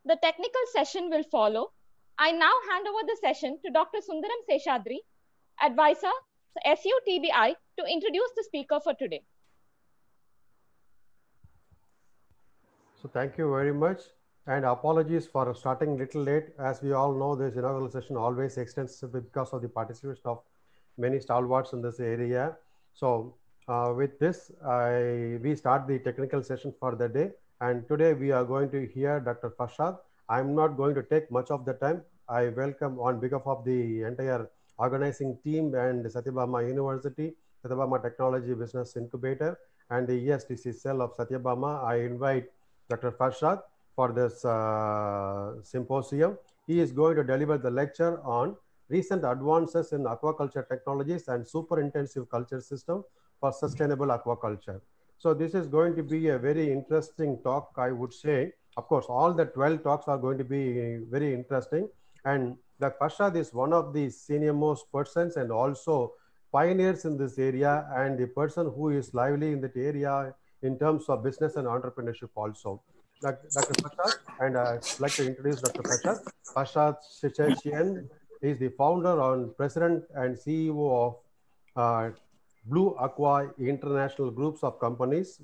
The technical session will follow. I now hand over the session to Dr. Sundaram Seshadri, Advisor, SUTBI, to introduce the speaker for today. So thank you very much, and apologies for starting a little late. As we all know, this inaugural session always extends because of the participation of many stalwarts in this area. So with this, we start the technical session for the day. And today we are going to hear Dr. Farshad. I'm not going to take much of the time. I welcome on behalf of the entire organizing team and Sathyabama University, Sathyabama Technology Business Incubator, and the ESTC cell of Sathyabama. I invite Dr. Farshad for this symposium. He is going to deliver the lecture on recent advances in aquaculture technologies and super intensive culture system for sustainable aquaculture. So this is going to be a very interesting talk, I would say. Of course, all the 12 talks are going to be very interesting. And Dr. Farshad is one of the senior most persons and also pioneers in this area, and the person who is lively in that area in terms of business and entrepreneurship also. Dr. Farshad, and I'd like to introduce Dr. Farshad. Farshad Shishechian is the founder and president and CEO of Blue Aqua International groups of companies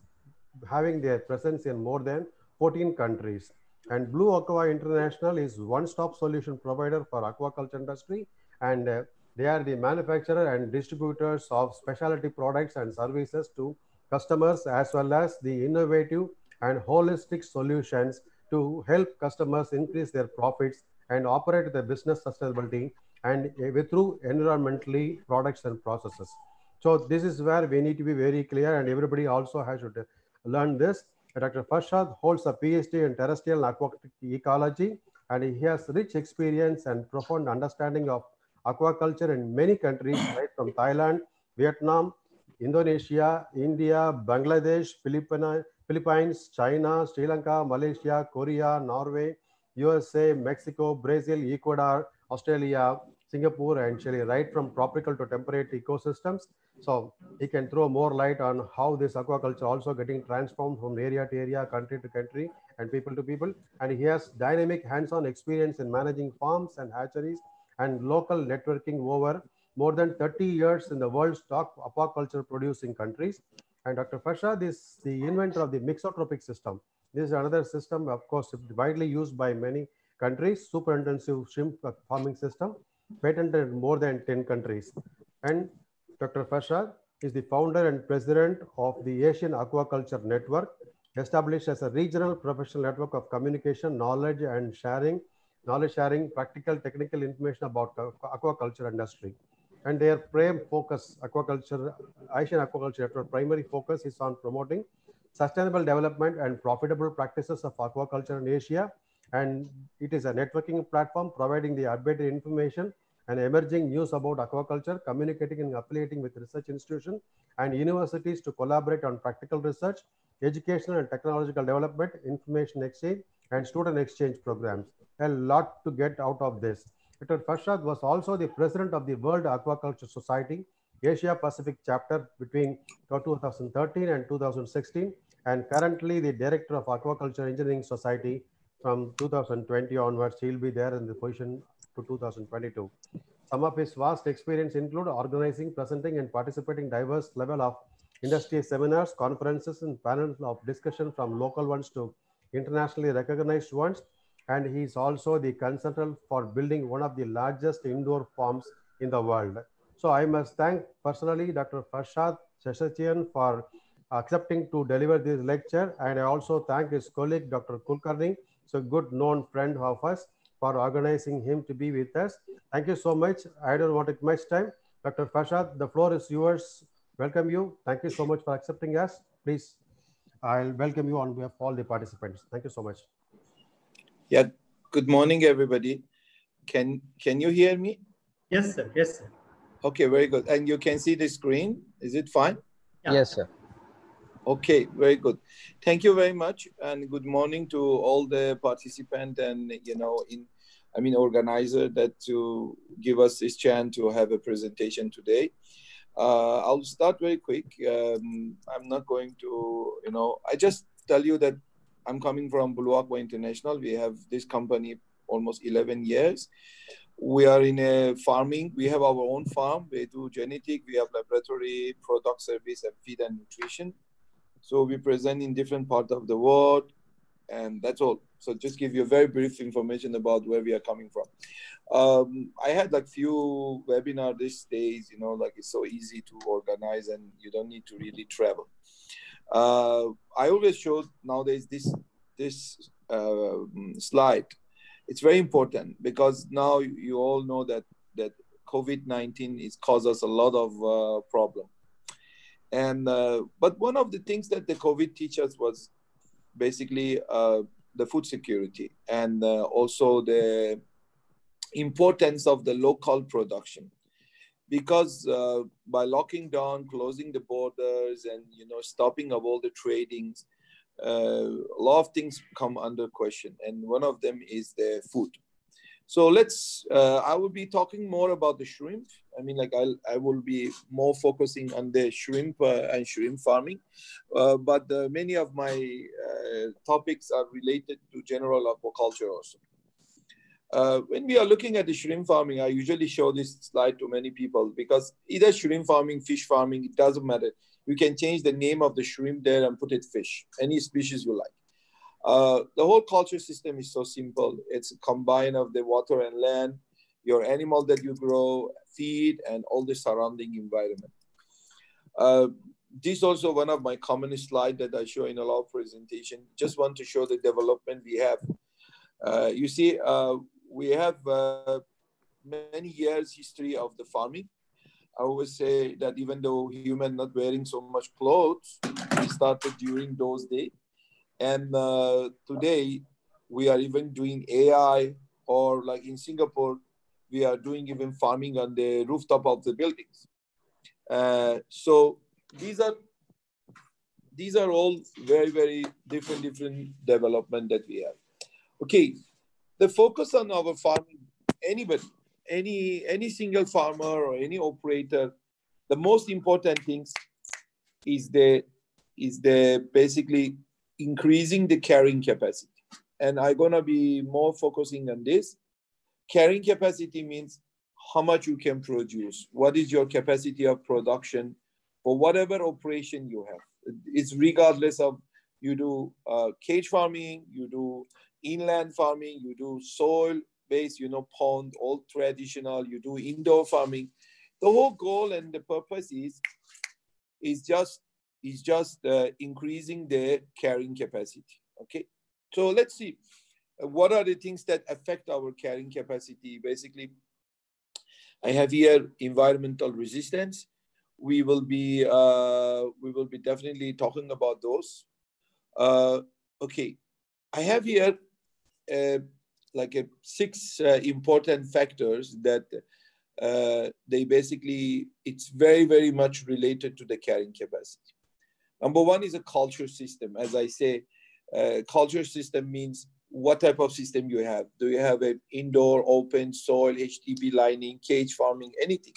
having their presence in more than 14 countries. And Blue Aqua International is one-stop solution provider for aquaculture industry, and they are the manufacturer and distributors of specialty products and services to customers, as well as the innovative and holistic solutions to help customers increase their profits and operate the business sustainability and through environmentally products and processes. So this is where we need to be very clear, and everybody also has to learn this. Dr. Farshad holds a PhD in terrestrial aquatic ecology, and he has rich experience and profound understanding of aquaculture in many countries, right from Thailand, Vietnam, Indonesia, India, Bangladesh, Philippines, China, Sri Lanka, Malaysia, Korea, Norway, USA, Mexico, Brazil, Ecuador, Australia, Singapore, and Chile, right from tropical to temperate ecosystems. So he can throw more light on how this aquaculture also getting transformed from area to area, country to country, and people to people. And he has dynamic hands-on experience in managing farms and hatcheries and local networking over more than 30 years in the world's top aquaculture producing countries. And Dr. Farshad is the inventor of the Mixotrophic system. This is another system, of course, widely used by many countries, super intensive shrimp farming system, patented in more than 10 countries. And Dr. Farshad is the founder and president of the Asian Aquaculture Network, established as a regional professional network of communication, knowledge sharing, practical, technical information about aquaculture industry. And their prime focus, Asian Aquaculture Network, primary focus is on promoting sustainable development and profitable practices of aquaculture in Asia. And it is a networking platform providing the updated information and emerging news about aquaculture, communicating and affiliating with research institutions and universities to collaborate on practical research, educational and technological development, information exchange, and student exchange programs. A lot to get out of this. Dr. Farshad was also the president of the World Aquaculture Society, Asia Pacific chapter between 2013 and 2016, and currently the director of Aquaculture Engineering Society from 2020 onwards. He'll be there in the position to 2022. Some of his vast experience include organizing, presenting, and participating diverse level of industry seminars, conferences, and panels of discussion from local ones to internationally recognized ones. And he is also the consultant for building one of the largest indoor farms in the world. So I must thank personally Dr. Farshad Shishechian for accepting to deliver this lecture. And I also thank his colleague, Dr. Kulkarni, so good known friend of us, for organizing him to be with us. Thank you so much. I don't want to take much time. Dr. Farshad, the floor is yours. Welcome you. Thank you so much for accepting us. Please, I'll welcome you on behalf of all the participants. Thank you so much. Yeah, good morning, everybody. Can you hear me? Yes, sir. Yes, sir. Okay, very good. And you can see the screen. Is it fine? Yeah. Yes, sir. Okay, very good. Thank you very much, and good morning to all the participants and organizer that to give us this chance to have a presentation today. I'll start very quick. I'm not going to, I just tell you that I'm coming from Blue Aqua International. We have this company almost 11 years. We are in a farming. We have our own farm. We do genetic. We have laboratory, product service, and feed and nutrition. So we present in different parts of the world, and that's all. So just give you a very brief information about where we are coming from. I had like few webinars these days, you know, like it's so easy to organize and you don't need to really travel. I always show nowadays this slide. It's very important because now you all know that COVID-19 is caused us a lot of problem. And but one of the things that the COVID teach us was basically the food security and also the importance of the local production. Because by locking down, closing the borders, and stopping of all the tradings, a lot of things come under question, and one of them is the food. So let's. I will be talking more about the shrimp. I mean, like I will be more focusing on the shrimp and shrimp farming, but many of my topics are related to general aquaculture also. When we are looking at the shrimp farming, I usually show this slide to many people because either shrimp farming, fish farming, it doesn't matter. You can change the name of the shrimp there and put it fish, any species you like. The whole culture system is so simple. It's a combine of the water and land, your animal that you grow, feed, and all the surrounding environment. This is also one of my common slides that I show in a lot of presentation. Just want to show the development we have. You see, we have many years history of the farming. I always say that even though human not wearing so much clothes, we started during those days. And today we are even doing AI, or like in Singapore, we are doing even farming on the rooftop of the buildings. So these are all very, very different development that we have. Okay, the focus on our farming, anybody, any single farmer or any operator, the most important things is the basically increasing the carrying capacity. And I'm gonna be more focusing on this. Carrying capacity means how much you can produce. What is your capacity of production for whatever operation you have? It's regardless of you do cage farming, you do inland farming, you do soil-based, pond, all traditional, you do indoor farming. The whole goal and the purpose is just increasing the carrying capacity, okay? So let's see, what are the things that affect our carrying capacity? Basically, I have here environmental resistance. We will be definitely talking about those. Okay, I have here like 6 important factors that they basically, it's very, very much related to the carrying capacity. Number one is a culture system. As I say, culture system means what type of system you have. Do you have an indoor, open, soil, HTP lining, cage farming, anything?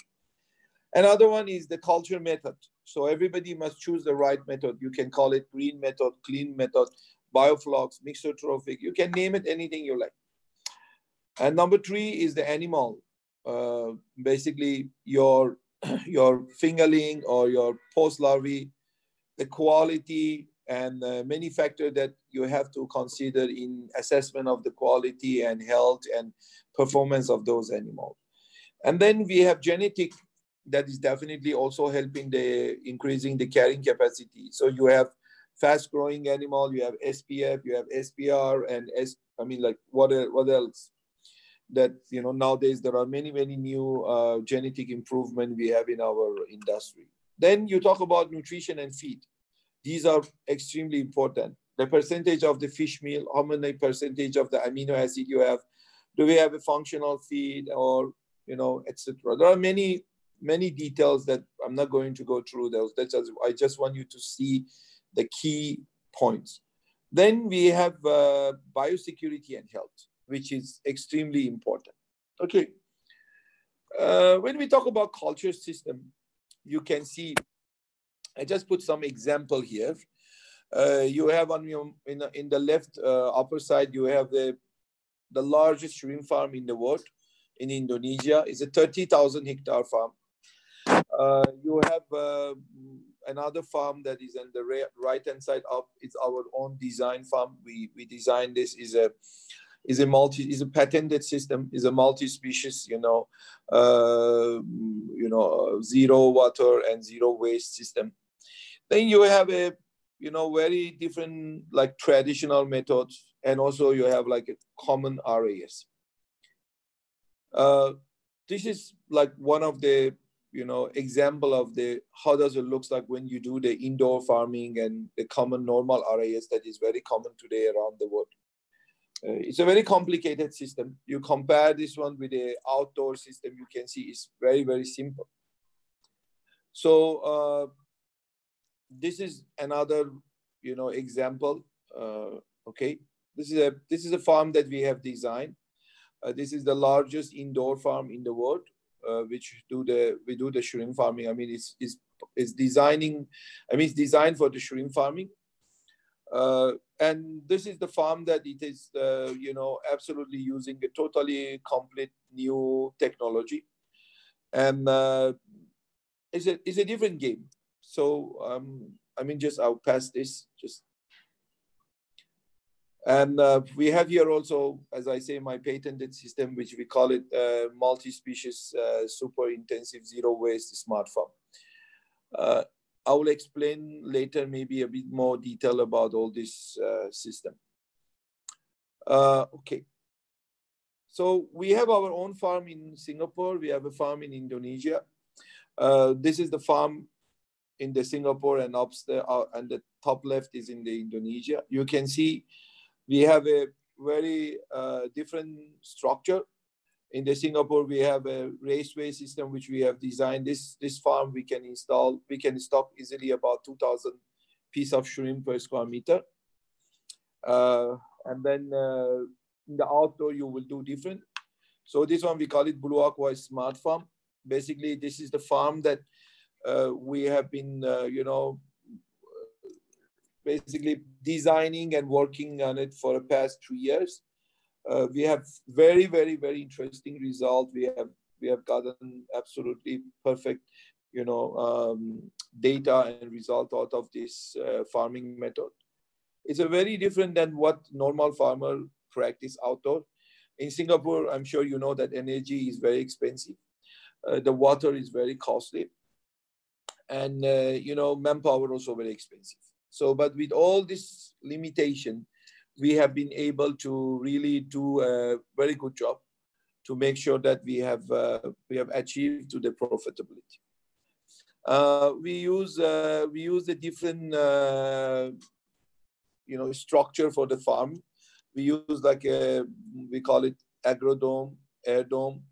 Another one is the culture method. So everybody must choose the right method. You can call it green method, clean method, bioflux, mixotrophic. You can name it anything you like. And number 3 is the animal. Basically, your fingerling or your post-larvae, the quality, and many factors that you have to consider in assessment of the quality and health and performance of those animals. And then we have genetic, that is definitely also helping increasing the carrying capacity. So you have fast growing animal, you have SPF, you have SPR, and what else? That, nowadays there are many, many new genetic improvement we have in our industry. Then you talk about nutrition and feed. These are extremely important. The percentage of the fish meal, how many percentage of the amino acid you have, do we have a functional feed, or, etc. There are many, many details that I'm not going to go through those. I just want you to see the key points. Then we have biosecurity and health, which is extremely important. Okay. When we talk about culture system, you can see, I just put some example here. You have on your, in the left upper side, you have the largest shrimp farm in the world in Indonesia. It's a 30,000 hectare farm. You have another farm that is on the right-hand side up. It's our own design farm. We designed this. Is a patented system. Is a multi-species. Zero water and zero waste system. Then you have a very different like traditional methods, and also you have like a common RAAS. This is like one of the example of the how does it looks like when you do the indoor farming and the common normal RAAS that is very common today around the world. It's a very complicated system. You compare this one with the outdoor system, you can see it's very, very simple. So this is another example. Okay, this is a farm that we have designed. This is the largest indoor farm in the world. Which we do the shrimp farming. I mean, it's designed for the shrimp farming. And this is the farm that it is, absolutely using a totally complete new technology. And it's a different game. So, I'll pass this. And we have here also, as I say, my patented system, which we call it multi-species, super intensive, zero waste smart farm. I will explain later maybe a bit more detail about all this system. Okay. So we have our own farm in Singapore. We have a farm in Indonesia. This is the farm in the Singapore, and upstairs, and the top left is in the Indonesia. You can see we have a very different structure. In the Singapore, we have a raceway system which we have designed. This farm we can stock easily about 2,000 pieces of shrimp per square meter. And then in the outdoor, you will do different. So this one, we call it Blue Aqua Smart Farm. Basically, this is the farm that we have been, basically designing and working on it for the past 2 years. We have very, very, very interesting result. We have gotten absolutely perfect, data and result out of this farming method. It's a very different than what normal farmer practice outdoor. In Singapore, I'm sure you know that energy is very expensive. The water is very costly, and manpower also very expensive. So, but with all this limitation, we have been able to really do a very good job to make sure that we have achieved to the profitability. We use a different structure for the farm. We use like we call it agrodome, air dome.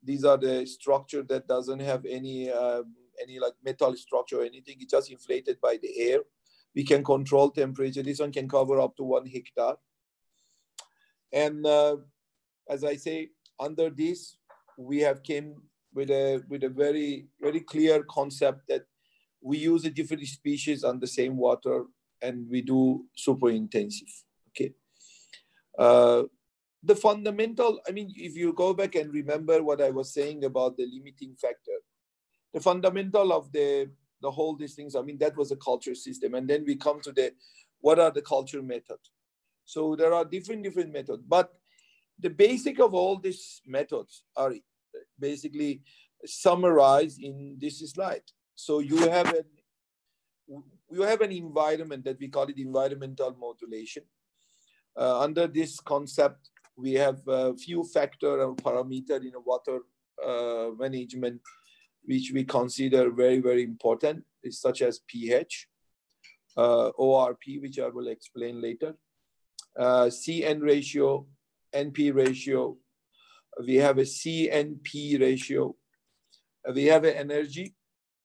These are the structure that doesn't have any like metal structure or anything. It's just inflated by the air. We can control temperature. This one can cover up to 1 hectare. And as I say, under this, we have came with a very, very clear concept that we use a different species on the same water, and we do super intensive. Okay. The fundamental, if you go back and remember what I was saying about the limiting factor, the fundamental of the whole these things, that was a culture system. And then we come to what are the culture methods? So there are different methods, but the basic of all these methods are basically summarized in this slide. So you have an environment that we call it environmental modulation. Under this concept, we have a few factor or parameter in water management, which we consider very, very important, such as pH, ORP, which I will explain later, CN ratio, NP ratio. We have a CNP ratio. We have an energy.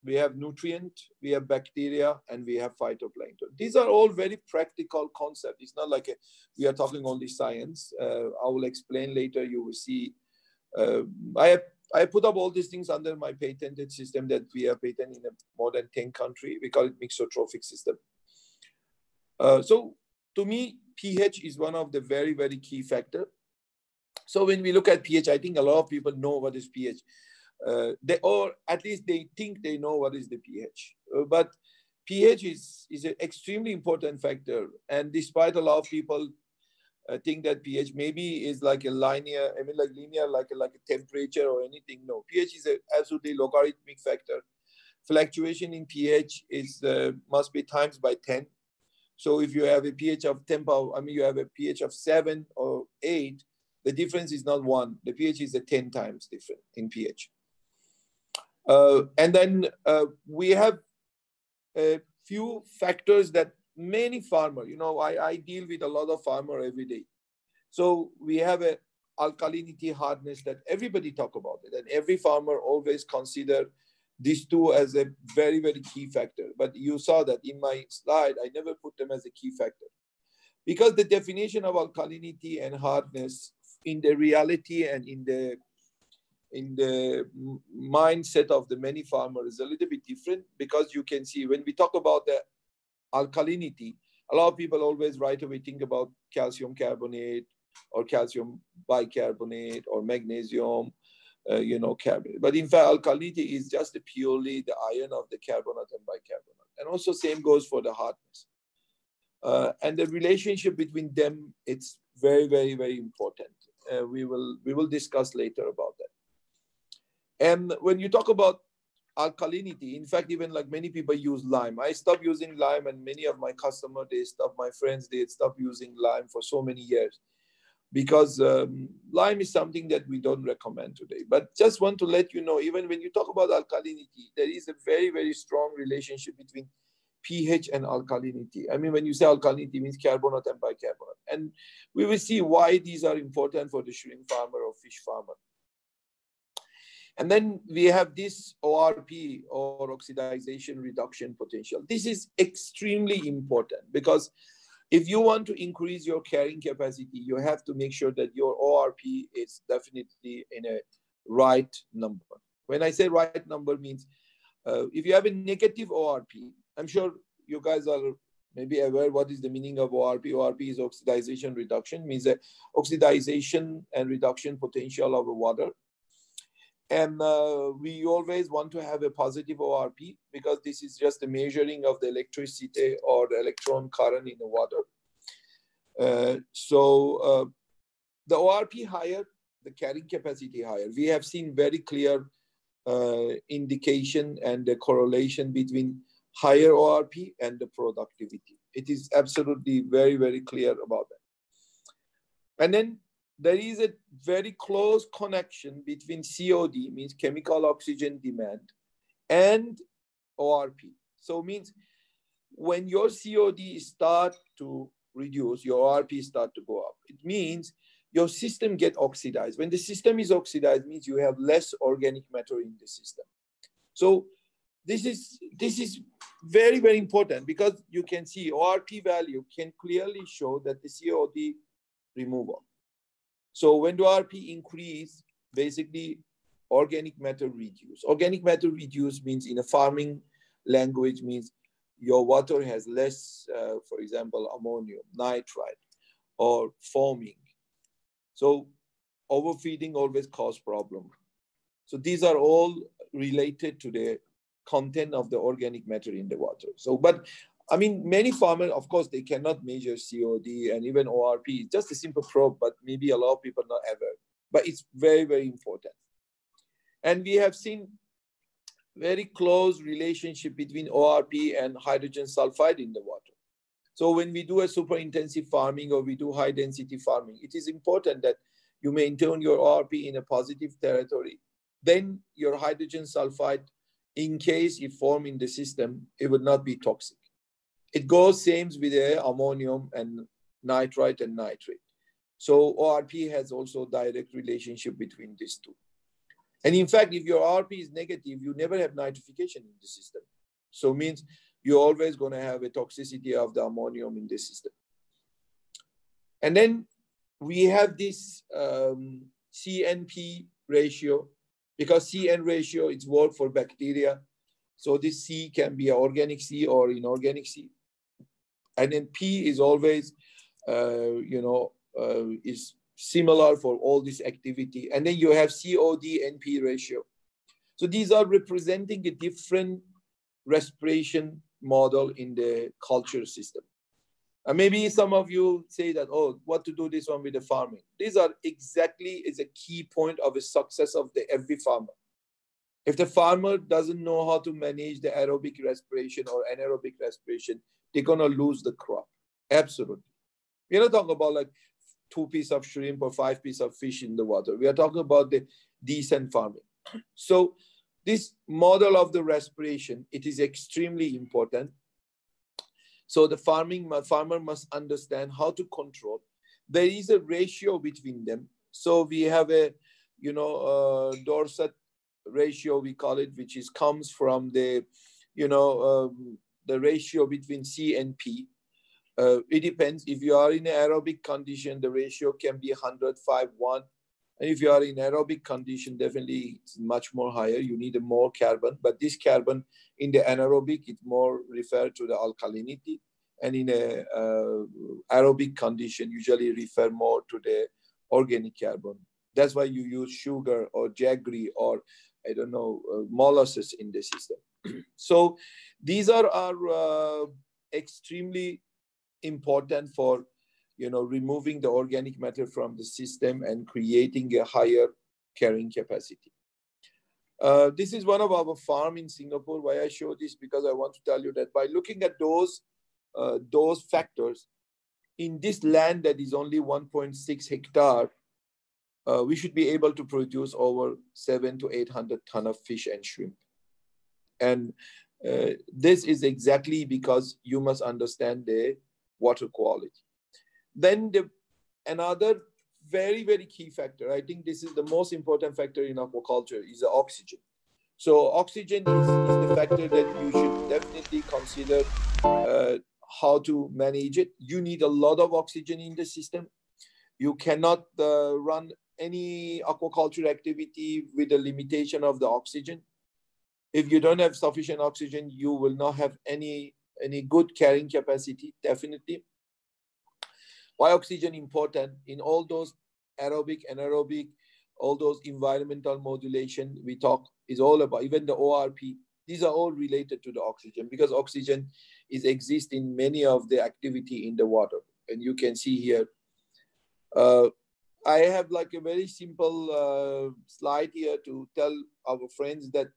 We have nutrient. We have bacteria, and we have phytoplankton. These are all very practical concepts. It's not like we are talking only science. I will explain later. You will see. I put up all these things under my patented system that we have patented in more than 10 countries. We call it Mixotrophic system. So to me, pH is one of the very, very key factor. So when we look at pH, I think a lot of people know what is pH. Or at least they think they know what is the pH. But pH is an extremely important factor. And despite a lot of people think that pH maybe is like a linear, like a temperature or anything. No, pH is an absolutely logarithmic factor. Fluctuation in pH is must be times by 10. So if you have a pH of 10 power, you have a pH of 7 or 8, the difference is not 1. The pH is 10 times different in pH. And then we have a few factors that many farmers, I deal with a lot of farmers every day. So we have a alkalinity, hardness that everybody talk about it. And every farmer always consider these two as a very, very key factor. But you saw that in my slide, I never put them as a key factor. Because the definition of alkalinity and hardness in the reality and in the mindset of the many farmers is a little bit different, because you can see when we talk about the alkalinity, a lot of people always right away think about calcium carbonate or calcium bicarbonate or magnesium, carbonate. But in fact, alkalinity is just purely the ion of the carbonate and bicarbonate. And also same goes for the hardness. And the relationship between them, it's very, very, very important. We will discuss later about that. And when you talk about alkalinity, in fact, even like many people use lime. I stopped using lime, and many of my customers, my friends, they stopped using lime for so many years, because lime is something that we don't recommend today. But just want to let you know, even when you talk about alkalinity, there is a very, very strong relationship between pH and alkalinity. When you say alkalinity, it means carbonate and bicarbonate. And we will see why these are important for the shrimp farmer or fish farmer. And then we have this ORP, or oxidization reduction potential. This is extremely important, because if you want to increase your carrying capacity, you have to make sure that your ORP is definitely in a right number. When I say right number, means if you have a negative ORP, I'm sure you guys are maybe aware what is the meaning of ORP. ORP is oxidization reduction, means that oxidization and reduction potential of the water. And we always want to have a positive ORP, because this is just a measuring of the electricity or the electron current in the water. So the ORP higher, the carrying capacity higher. We have seen very clear indication and the correlation between higher ORP and the productivity. It is absolutely very, very clear about that. And then there is a very close connection between COD, means chemical oxygen demand, and ORP. So it means when your COD start to reduce, your ORP start to go up. It means your system get oxidized. When the system is oxidized, it means you have less organic matter in the system. So this is very, very important, because you can see ORP value can clearly show that the COD removal. So when the ORP increase, basically organic matter reduce. Organic matter reduce means, in a farming language, means your water has less, for example, ammonium, nitrite, or foaming. So overfeeding always cause problem. So these are all related to the content of the organic matter in the water. So, but many farmers, of course, they cannot measure COD and even ORP. It's just a simple probe, but maybe a lot of people not ever. But it's very, very important. And we have seen very close relationship between ORP and hydrogen sulfide in the water. So when we do a super intensive farming or we do high density farming, it is important that you maintain your ORP in a positive territory. Then your hydrogen sulfide, in case it form in the system, it would not be toxic. It goes same with the ammonium and nitrite and nitrate. So ORP has also direct relationship between these two. And in fact, if your ORP is negative, you never have nitrification in the system. So it means you're always going to have a toxicity of the ammonium in the system. And then we have this CNP ratio, because CN ratio is word for bacteria. So this C can be an organic C or inorganic C. And then P is always, is similar for all this activity. And then you have COD-NP ratio. So these are representing a different respiration model in the culture system. And maybe some of you say that, oh, what to do this one with the farming? These are exactly is a key point of the success of every farmer. If the farmer doesn't know how to manage the aerobic respiration or anaerobic respiration, they're going to lose the crop. Absolutely. We're not talking about like 2 pieces of shrimp or 5 pieces of fish in the water. We are talking about the decent farming. So this model of the respiration, it is extremely important. So the farmer must understand how to control. There is a ratio between them. So we have a, Dorset ratio, we call it, which comes from the, the ratio between C and P. It depends. If you are in an aerobic condition, the ratio can be 105:1. And if you are in aerobic condition, definitely it's much more higher. You need more carbon, but this carbon in the anaerobic, it more refer to the alkalinity. And in a aerobic condition, usually refer more to the organic carbon. That's why you use sugar or jaggery or, I don't know, molasses in the system. So these are extremely important for, removing the organic matter from the system and creating a higher carrying capacity. This is one of our farm in Singapore. Why I show this, because I want to tell you that by looking at those factors in this land that is only 1.6 hectare, we should be able to produce over 700 to 800 tons of fish and shrimp. And this is exactly because you must understand the water quality. Then another very, very key factor, I think this is the most important factor in aquaculture, is the oxygen. So oxygen is the factor that you should definitely consider how to manage it. You need a lot of oxygen in the system. You cannot run any aquaculture activity with the limitation of the oxygen. If you don't have sufficient oxygen, you will not have any good carrying capacity, definitely. Why oxygen important? In all those aerobic, anaerobic, all those environmental modulation we talk is all about, even the ORP, these are all related to the oxygen, because oxygen exists in many of the activity in the water. And you can see here, I have like a very simple slide here to tell our friends that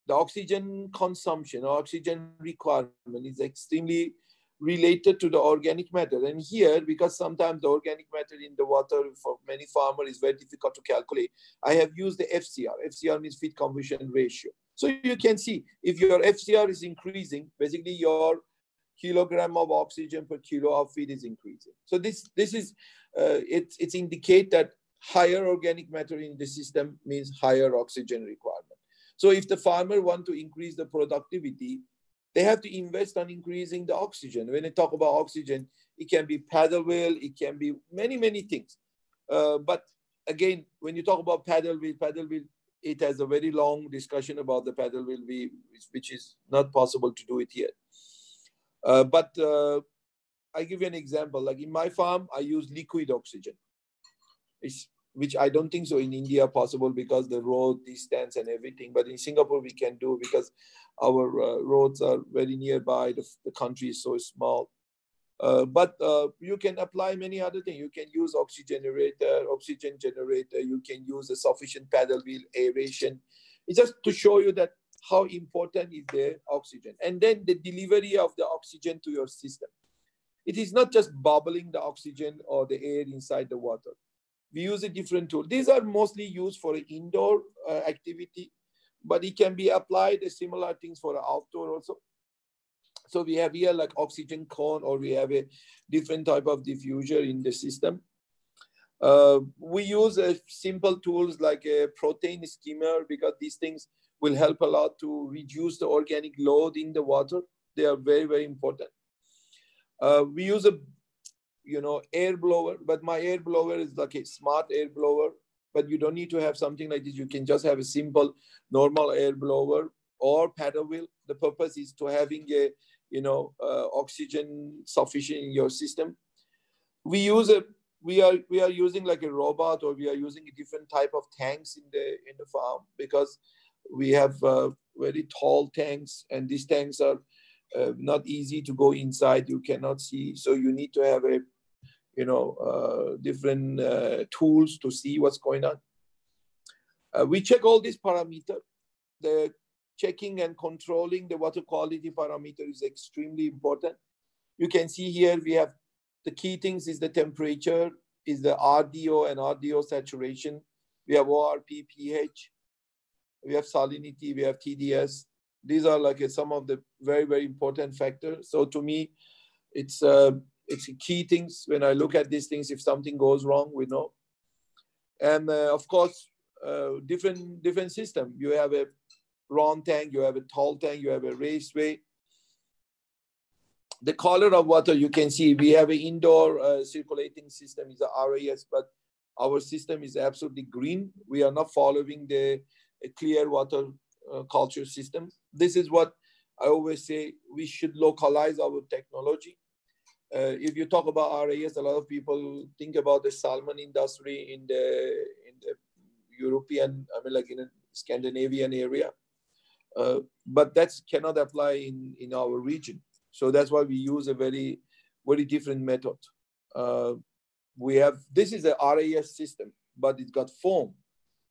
the oxygen consumption or oxygen requirement is extremely related to the organic matter. And here, because sometimes the organic matter in the water for many farmers is very difficult to calculate, I have used the FCR. FCR means feed conversion ratio. So you can see if your FCR is increasing, basically your kilogram of oxygen per kilo of feed is increasing. So this is, it's indicate that higher organic matter in the system means higher oxygen requirement. So if the farmer want to increase the productivity, they have to invest on increasing the oxygen. When I talk about oxygen, it can be paddle wheel, it can be many, many things. But again, when you talk about paddle wheel, it has a very long discussion about the paddle wheel, which is not possible to do it here. But I give you an example. Like in my farm, I use liquid oxygen, which I don't think so in India possible because the road distance and everything. But in Singapore, we can do because our roads are very nearby. The country is so small. But you can apply many other things. You can use oxygen generator. You can use a sufficient paddle wheel, aeration. It's just to show you that how important is the oxygen. And then the delivery of the oxygen to your system. It is not just bubbling the oxygen or the air inside the water. We use a different tool. These are mostly used for indoor activity, but it can be applied similar things for outdoor also. So we have here like oxygen cone, or we have a different type of diffuser in the system. We use simple tools like a protein skimmer because these things will help a lot to reduce the organic load in the water. They are very, very important. We use a air blower, but my air blower is like a smart air blower, but you don't need to have something like this. You can just have a simple normal air blower or paddle wheel. The purpose is to having a oxygen sufficient in your system. We are using like a robot, or we are using a different type of tanks in the farm, because we have very tall tanks, and these tanks are not easy to go inside. You cannot see, so you need to have a different tools to see what's going on. We check all these parameters. The checking and controlling the water quality parameter is extremely important. You can see here we have the key things is the temperature, is the RDO and RDO saturation. We have ORP, pH, we have salinity, we have TDS. These are like some of the very, very important factors. So to me, it's key things. When I look at these things, if something goes wrong, we know. And of course, different system. You have a round tank, you have a tall tank, you have a raceway. The color of water, you can see we have an indoor circulating system, is a RAAS, but our system is absolutely green. We are not following the clear water culture system. This is what I always say, we should localize our technology. If you talk about RAAS, a lot of people think about the salmon industry in the European, like in a Scandinavian area, but that cannot apply in our region. So that's why we use a very, very different method. This is a RAAS system, but it's got foam.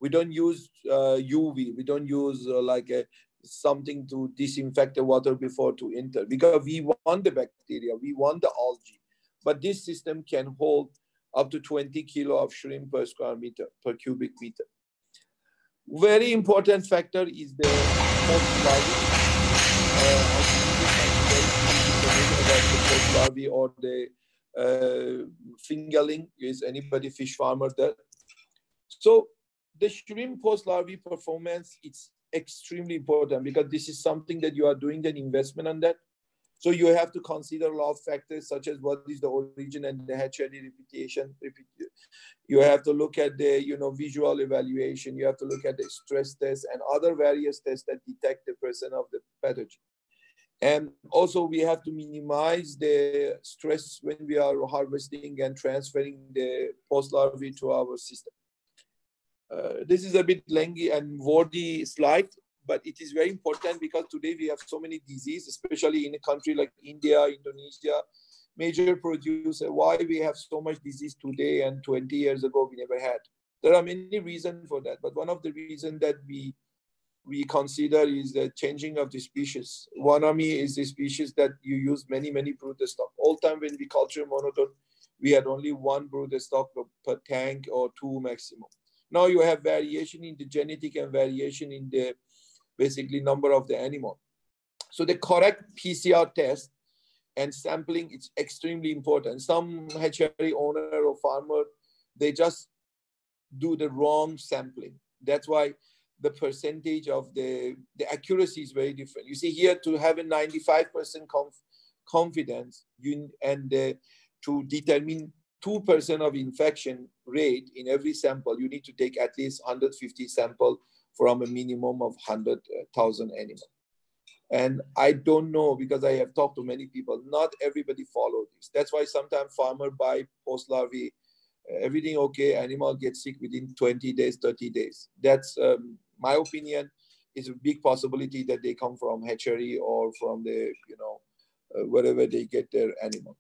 We don't use UV. We don't use something to disinfect the water before to enter, because we want the bacteria, we want the algae. But this system can hold up to 20 kilo of shrimp per square meter, per cubic meter. Very important factor is the post-larvae. Post-larvae or the fingerling. Is anybody fish farmer there? So the shrimp post-larvae performance, it's extremely important, because this is something that you are doing an investment on that. So you have to consider a lot of factors, such as what is the origin and the hatchery reputation. You have to look at the visual evaluation. You have to look at the stress test and other various tests that detect the presence of the pathogen. And also we have to minimize the stress when we are harvesting and transferring the post-larvae to our system. This is a bit lengthy and wordy slide, but it is very important, because today we have so many diseases, especially in a country like India, Indonesia, major producer. Why we have so much disease today and 20 years ago we never had? There are many reasons for that, but one of the reasons that we consider is the changing of the species. Wanami is a species that you use many brooder stock. All time when we culture monotone, we had only one brooder stock per tank or two maximum. Now you have variation in the genetic and variation in the basically number of the animal. So the correct PCR test and sampling is extremely important. Some hatchery owner or farmer, they just do the wrong sampling. That's why the percentage of the accuracy is very different. You see here, to have a 95% confidence to determine 2% of infection rate in every sample, you need to take at least 150 samples from a minimum of 100,000 animals. And I don't know, because I have talked to many people, not everybody follow this. That's why sometimes farmers buy post-larvae, everything okay, animal gets sick within 20 days, 30 days. That's my opinion, is a big possibility that they come from hatchery or from the, wherever they get their animal.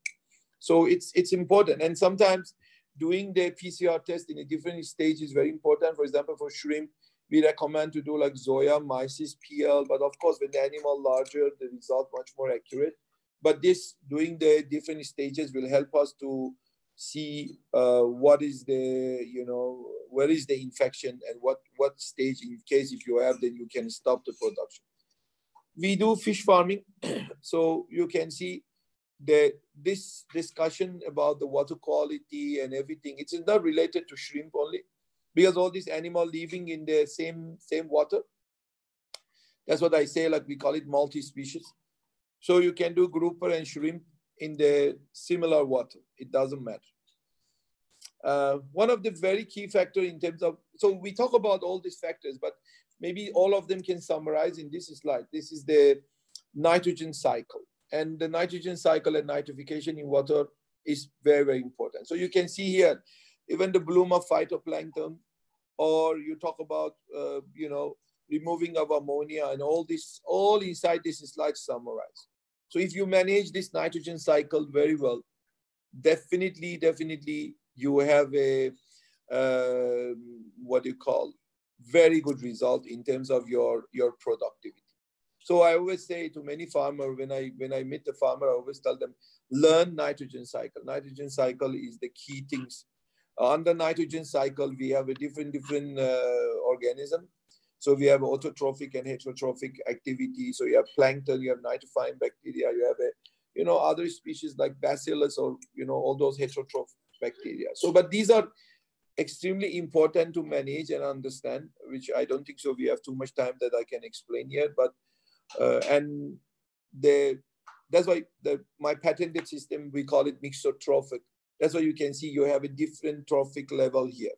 So it's important. And sometimes doing the PCR test in a different stage is very important. For example, for shrimp, we recommend to do like Zoya, mysis, PL, but of course, when the animal larger, the result much more accurate. But this, doing the different stages will help us to see what is the, where is the infection and what stage, in case if you have, then you can stop the production. We do fish farming. So you can see this discussion about the water quality and everything, it's not related to shrimp only, because all these animals living in the same water. That's what I say, like we call it multi-species. So you can do grouper and shrimp in the similar water. It doesn't matter. One of the very key factors in terms of, so we talk about all these factors, but maybe all of them can summarize in this slide. This is the nitrogen cycle. And the nitrogen cycle and nitrification in water is very, very important. So you can see here, even the bloom of phytoplankton, or you talk about, you know, removing of ammonia and all this, all inside this slide summarized. So if you manage this nitrogen cycle very well, definitely you have a, what do you call, very good result in terms of your productivity. So I always say to many farmers, when I meet the farmer, I always tell them, learn nitrogen cycle. Nitrogen cycle is the key things. On the nitrogen cycle, we have a different organism. So we have autotrophic and heterotrophic activity. So you have plankton, you have nitrifying bacteria, you have a, you know, other species like bacillus, or, you know, all those heterotrophic bacteria. So, but these are extremely important to manage and understand, which I don't think so we have too much time that I can explain here, but and that's why my patented system, we call it Mixotrophic. That's why you can see you have a different trophic level here.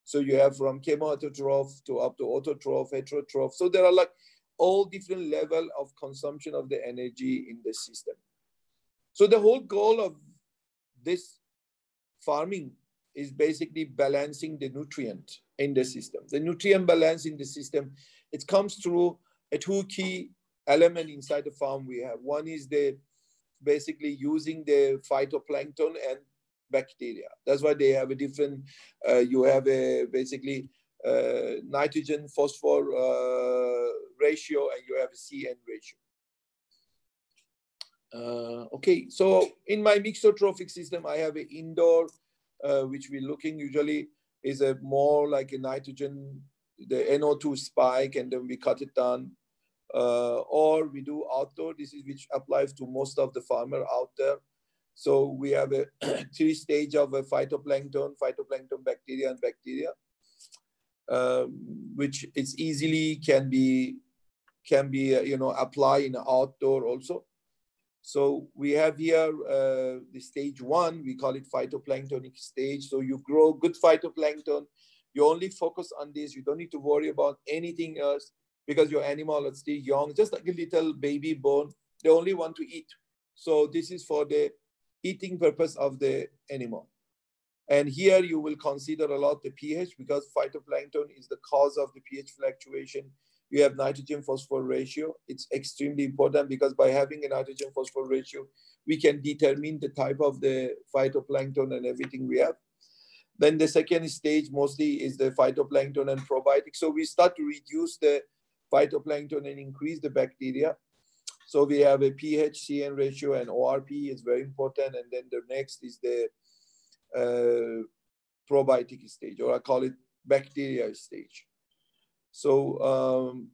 So you have from chemoautotroph to up to autotroph, heterotroph. So there are like all different level of consumption of the energy in the system. So the whole goal of this farming is basically balancing the nutrient in the system. The nutrient balance in the system, it comes through a two key element inside the farm we have. One is the basically using the phytoplankton and bacteria. That's why they have a different, you have a basically nitrogen phosphor ratio, and you have a CN ratio. Okay, so in my mixotrophic system, I have an indoor, which we're looking usually is a more like a nitrogen, the NO2 spike, and then we cut it down. Or we do outdoor, this is which applies to most of the farmer out there. So we have a 3 stage of a phytoplankton, bacteria, and bacteria, which is easily can be you know, apply in outdoor also. So we have here the stage 1, we call it phytoplanktonic stage. So you grow good phytoplankton, you only focus on this, you don't need to worry about anything else, because your animal is still young, just like a little baby born, they only want to eat. So this is for the eating purpose of the animal. And here you will consider a lot the pH, because phytoplankton is the cause of the pH fluctuation. You have nitrogen phosphor ratio. It's extremely important, because by having a nitrogen phosphor ratio, we can determine the type of the phytoplankton and everything we have. Then the second stage mostly is the phytoplankton and probiotics. So we start to reduce the phytoplankton and increase the bacteria. So we have a pH, CN ratio, and ORP is very important. And then the next is the probiotic stage, or I call it bacteria stage. So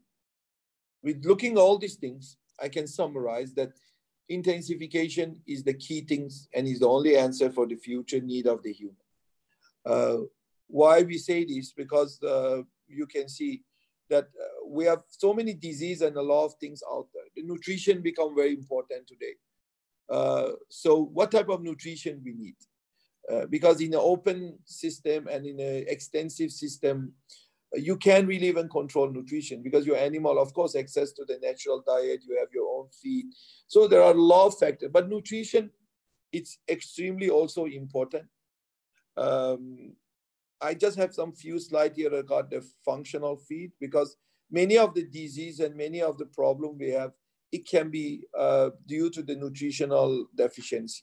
with looking at all these things, I can summarize that intensification is the key things and is the only answer for the future need of the human. Why we say this? Because you can see that we have so many diseases and a lot of things out there. The nutrition become very important today. So what type of nutrition we need? Because in an open system and in an extensive system, you can't really even control nutrition, because your animal, of course, access to the natural diet, you have your own feed. So there are a lot of factors, but nutrition, it's extremely also important. I just have some few slides here about the functional feed, because many of the disease and many of the problem we have, it can be due to the nutritional deficiency.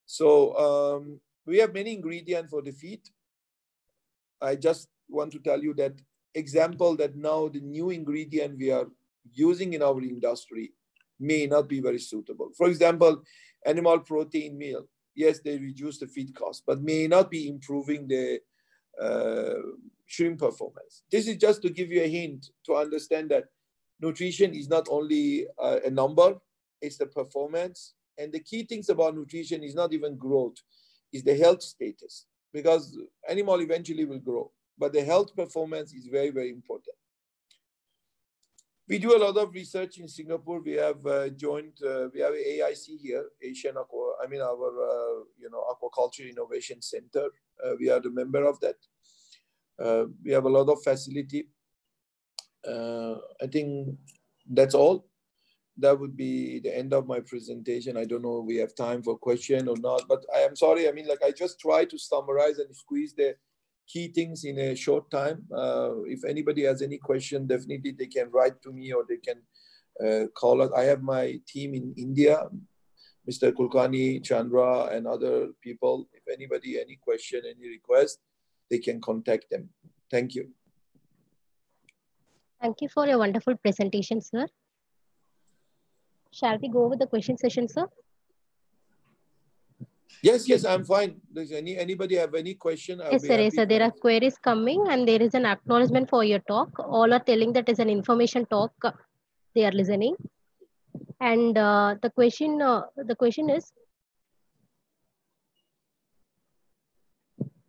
So we have many ingredients for the feed. I just want to tell you that example that now the new ingredient we are using in our industry may not be very suitable. For example, animal protein meal. Yes, they reduce the feed cost, but may not be improving the shrimp performance. This is just to give you a hint to understand that nutrition is not only a number, it's the performance. And the key things about nutrition is not even growth, is the health status, because animal eventually will grow, but the health performance is very, very important. We do a lot of research in Singapore. We have joined, we have AIC here, Asian Aqua, I mean our, Aquaculture Innovation Center. We are the member of that. We have a lot of facility. I think that's all. that would be the end of my presentation. I don't know if we have time for question or not, but I am sorry. I mean, like I just try to summarize and squeeze the key things in a short time. If anybody has any question, definitely they can write to me or they can call us. I have my team in India, Mr. Kulkarni, Chandra, and other people. If anybody, any question, any request, they can contact them. Thank you. Thank you for your wonderful presentation, sir. Shall we go over the question session, sir? Yes, I'm fine. Does anybody have any question? Yes, sir. Yes, sir. There are queries coming and there is an acknowledgement for your talk. All are telling that is an information talk. They are listening. And the question is.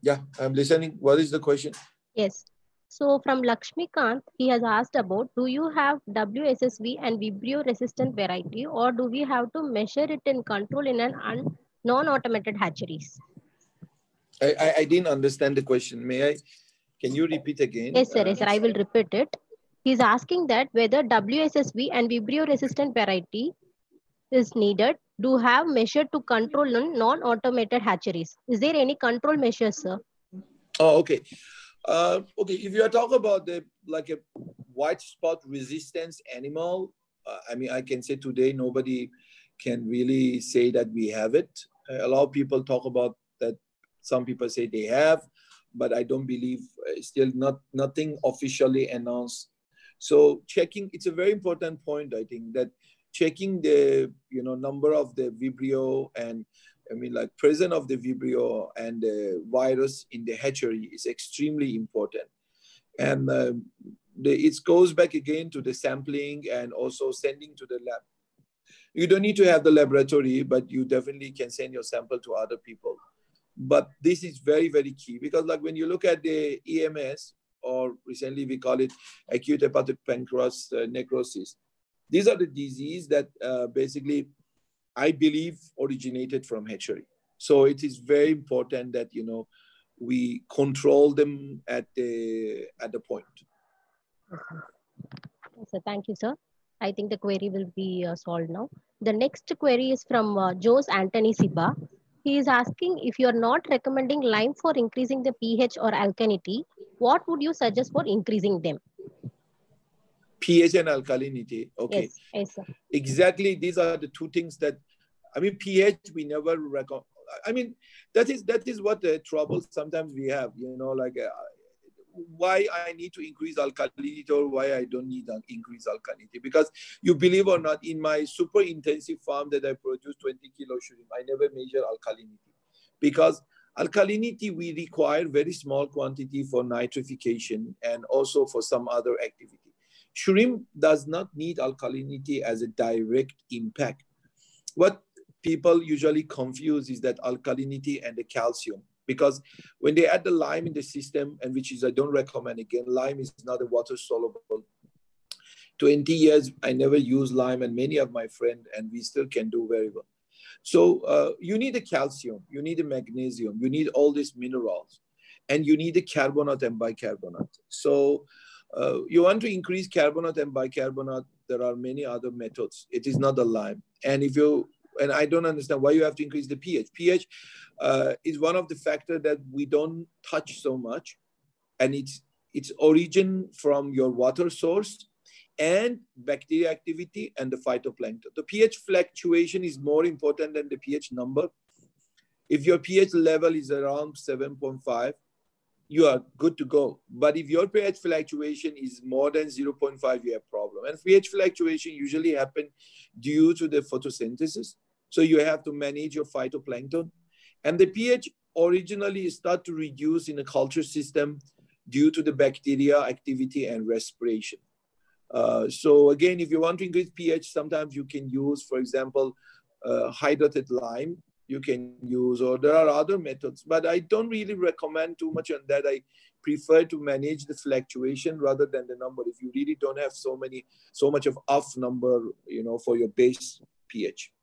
Yeah, I'm listening. What is the question? Yes. So from Lakshmikant, he has asked about, do you have WSSV and Vibrio resistant variety, or do we have to measure it in control in an non-automated hatcheries? I didn't understand the question. Can you repeat again? Yes, sir. Yes, sir. I will repeat it. He's asking that whether WSSV and Vibrio resistant variety is needed to have measured to control non-automated hatcheries. Is there any control measures, sir? Oh, okay. Okay, if you are talking about like a white spot resistance animal, I mean, I can say today nobody can really say that we have it. A lot of people talk about that. Some people say they have, but I don't believe still nothing officially announced. So checking, it's a very important point, I think, that checking the number of the Vibrio and I mean, like presence of the Vibrio and the virus in the hatchery is extremely important. And it goes back again to the sampling and also sending to the lab. You don't need to have the laboratory, but you definitely can send your sample to other people. But this is very, very key because like when you look at the EMS, or recently we call it acute hepatic pancreas necrosis, these are the diseases that basically I believe originated from hatchery. So it is very important that, we control them at the point. So thank you, sir. I think the query will be solved now. The next query is from Jose Anthony Siba. He is asking if you are not recommending lime for increasing the pH or alkalinity, what would you suggest for increasing them? pH and alkalinity. Okay. Yes, yes, sir. Exactly. These are the two things that, I mean, pH, we never recommend. I mean, that is what the trouble sometimes we have, why I need to increase alkalinity or why I don't need to increase alkalinity. Because you believe or not, in my super intensive farm that I produce 20 kilo shrimp, I never measure alkalinity. Because alkalinity, we require very small quantity for nitrification and also for some other activity. Shrimp does not need alkalinity as a direct impact. What people usually confuse is that alkalinity and the calcium, because when they add the lime in the system, and which is I don't recommend, again, lime is not a water soluble. 20 years, I never use lime, and many of my friends, and we still can do very well. So you need the calcium, you need the magnesium, you need all these minerals, and you need the carbonate and bicarbonate. So you want to increase carbonate and bicarbonate, there are many other methods. It is not the lime. And I don't understand why you have to increase the pH. pH is one of the factors that we don't touch so much. And it's origin from your water source and bacteria activity and the phytoplankton. The pH fluctuation is more important than the pH number. If your pH level is around 7.5, you are good to go. But if your pH fluctuation is more than 0.5, you have a problem. And pH fluctuation usually happen due to the photosynthesis. So you have to manage your phytoplankton. And the pH originally start to reduce in a culture system due to the bacteria activity and respiration. So again, if you want to increase pH, sometimes you can use, for example, hydrated lime. You can use, or there are other methods, but I don't really recommend too much on that. I prefer to manage the fluctuation rather than the number. If you really don't have so much of off number, for your base pH.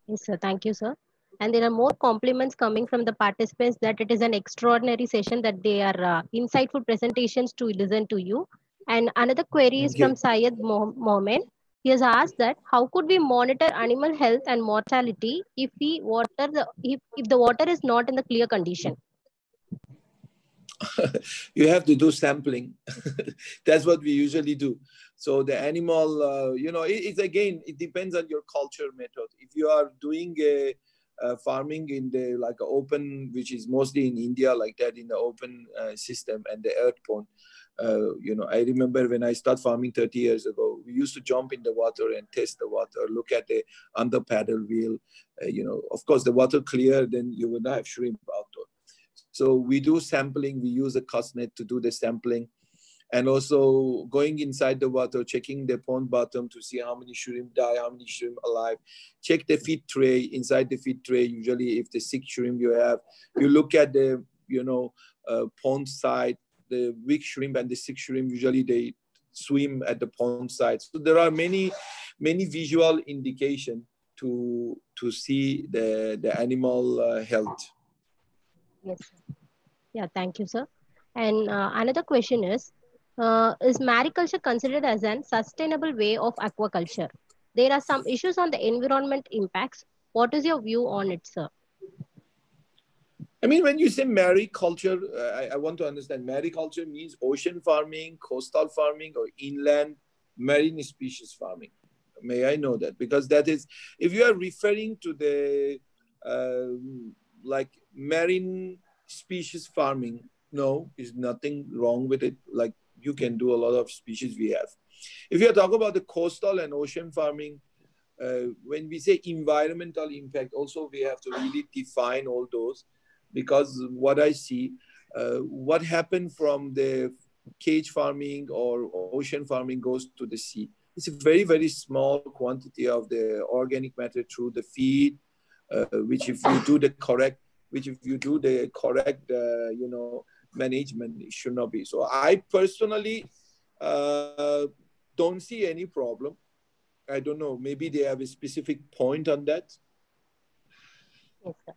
Yes, sir. Thank you, sir. And there are more compliments coming from the participants that it is an extraordinary session, that they are insightful presentations to listen to you. And another query is from Syed Mohammed. He has asked that how could we monitor animal health and mortality if the water is not in the clear condition? You have to do sampling. That's what we usually do. So the animal, it's again, it depends on your culture method. If you are doing a farming in the like open, which is mostly in India, like that in the open system and the earth pond. I remember when I started farming 30 years ago, we used to jump in the water and test the water, look at the under paddle wheel. Of course, the water clear, then you will not have shrimp outdoor. So we do sampling. We use a cast net to do the sampling. And also going inside the water, checking the pond bottom to see how many shrimp die, how many shrimp alive. Check the feed tray. Inside the feed tray, usually if the sick shrimp you have, you look at the, pond side, the weak shrimp and the sick shrimp, usually they swim at the pond side. So there are many visual indication to see the animal health. Yes, sir. Yeah, thank you, sir. And another question is mariculture considered as an sustainable way of aquaculture? There are some issues on the environment impacts. What is your view on it, sir? I mean, when you say mariculture, I want to understand. Mariculture means ocean farming, coastal farming, or inland marine species farming. May I know that? Because that is, if you are referring to the like marine species farming, no, is nothing wrong with it. Like you can do a lot of species we have. If you talk about the coastal and ocean farming, when we say environmental impact, also we have to really define all those, because what I see, what happened from the cage farming or ocean farming goes to the sea. It's a very, very small quantity of the organic matter through the feed, which if you do the correct, management, it should not be. So I personally don't see any problem. I don't know, maybe they have a specific point on that. Yes, sir.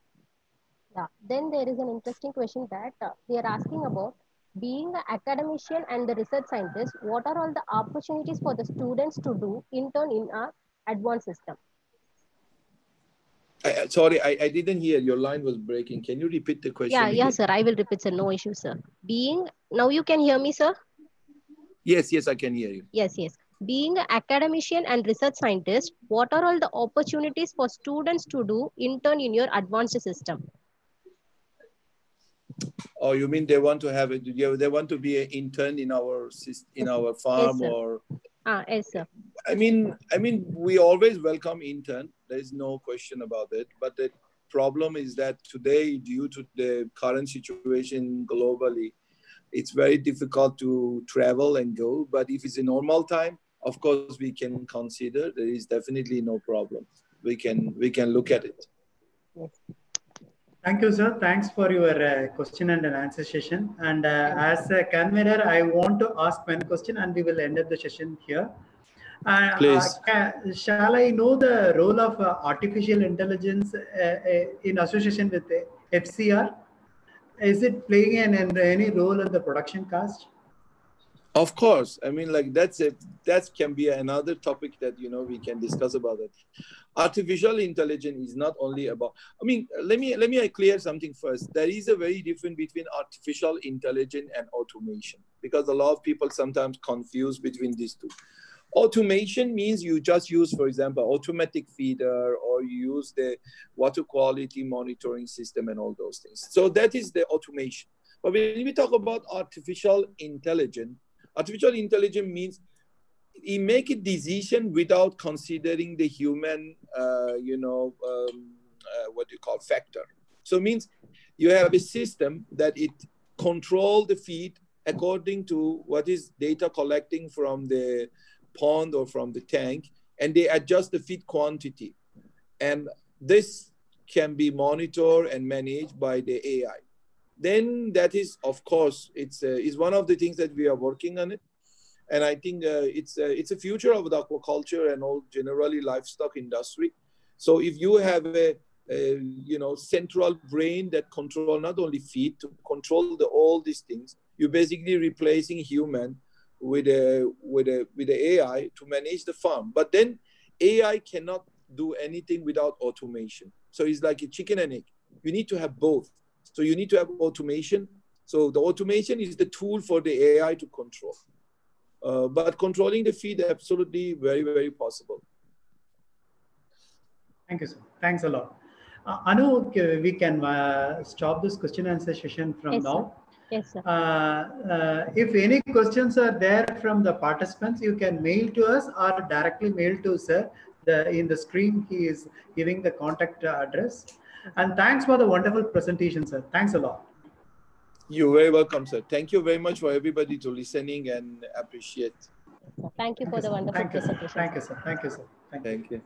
Yeah. Then there is an interesting question that they are asking about being an academician and the research scientist. What are all the opportunities for the students to do intern in our advanced system? Sorry, I didn't hear. Your line was breaking. Can you repeat the question again? Yeah, sir. I will repeat, sir. No issue, sir. Now you can hear me, sir? Yes, I can hear you. Yes. Being an academician and research scientist, what are all the opportunities for students to do intern in your advanced system? Oh, you mean they want to have it? They want to be an intern in our farm? Yes, or? Yes, sir. I mean, we always welcome intern. There is no question about it. But the problem is that today, due to the current situation globally, it's very difficult to travel and go. But if it's a normal time, of course, we can consider. There is definitely no problem. We can look at it. Yes. Thank you, sir. Thanks for your question and an answer session. And as a convener, I want to ask one question and we will end up the session here. Please. Shall I know the role of artificial intelligence in association with FCR? Is it playing any role in the production cost? Of course. I mean, like that can be another topic that, we can discuss about it. Artificial intelligence is not only about, let me clear something first. There is a very difference between artificial intelligence and automation, because a lot of people sometimes confuse between these two. Automation means you just use, for example, automatic feeder, or you use the water quality monitoring system and all those things. So that is the automation. But when we talk about artificial intelligence means you make a decision without considering the human, factor. So it means you have a system that it controls the feed according to what is data collecting from the pond or from the tank, and they adjust the feed quantity. And this can be monitored and managed by the AI. Then that is, of course, it's one of the things that we are working on it. And I think it's a future of the aquaculture and all generally livestock industry. So if you have a central brain that control not only feed, to control all these things, you're basically replacing human with the AI to manage the farm. But then AI cannot do anything without automation. So it's like a chicken and egg. You need to have both. So you need to have automation. So the automation is the tool for the AI to control. But controlling the feed, absolutely very, very possible. Thank you, sir. Thanks a lot. Anu, we can stop this question and answer session from now. Yes, sir. If any questions are there from the participants, you can mail to us or directly mail to sir. In the screen, he is giving the contact address. And thanks for the wonderful presentation, sir. Thanks a lot. You're very welcome, sir. Thank you very much for everybody to listening and appreciate. Thank you for the wonderful presentation. Thank you, sir. Thank you, sir. Thank you.